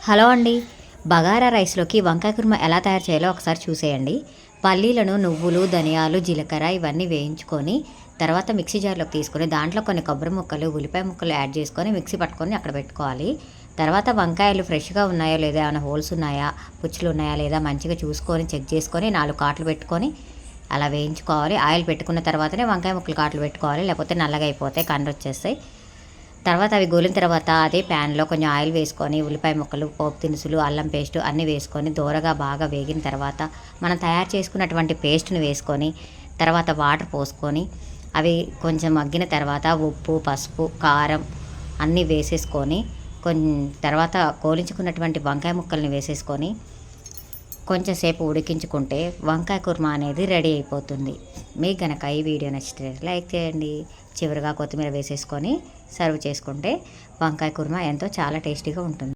Hello అండి. బగారా రైస్లోకి వంకాయ కుర్మా ఎలా తయారు చేయాలో ఒకసారి చూసేయండి. పల్లీలను, నువ్వులు, ధనియాలు, జీలకర్ర ఇవన్నీ వేయించుకొని తర్వాత మిక్సీ జార్లోకి తీసుకొని దాంట్లో కొన్ని కొబ్బరి ముక్కలు, ఉల్లిపాయ ముక్కలు యాడ్ చేసుకొని మిక్సీ పట్టుకొని అక్కడ పెట్టుకోవాలి. తర్వాత వంకాయలు ఫ్రెష్గా ఉన్నాయో లేదా, ఏమైనా హోల్స్ ఉన్నాయా, పుచ్చులు ఉన్నాయా లేదా మంచిగా చూసుకొని చెక్ చేసుకొని 4 కాట్లు పెట్టుకొని అలా వేయించుకోవాలి. ఆయిల్ పెట్టుకున్న తర్వాతనే వంకాయ ముక్కలు కాట్లు పెట్టుకోవాలి, లేకపోతే నల్లగా అయిపోతాయి, కండ్రొచ్చేస్తాయి. తర్వాత అవి గోలిన తర్వాత అదే ప్యాన్లో కొంచెం ఆయిల్ వేసుకొని ఉల్లిపాయ ముక్కలు, పోపు దినుసులు, అల్లం పేస్టు అన్నీ వేసుకొని దోరగా బాగా వేగిన తర్వాత మనం తయారు చేసుకున్నటువంటి పేస్ట్ని వేసుకొని తర్వాత వాటర్ పోసుకొని అవి కొంచెం మగ్గిన తర్వాత ఉప్పు, పసుపు, కారం అన్నీ వేసేసుకొని తర్వాత కోలించుకున్నటువంటి వంకాయ ముక్కల్ని వేసేసుకొని కొంచెం సేపు ఉడికించుకుంటే వంకాయ కుర్మా అనేది రెడీ అయిపోతుంది. మీకు గనక ఈ వీడియో నచ్చితే లైక్ చేయండి. చివరిగా కొత్తిమీర వేసేసుకొని సర్వ్ చేసుకుంటే వంకాయ కుర్మా ఎంతో చాలా టేస్టీగా ఉంటుంది.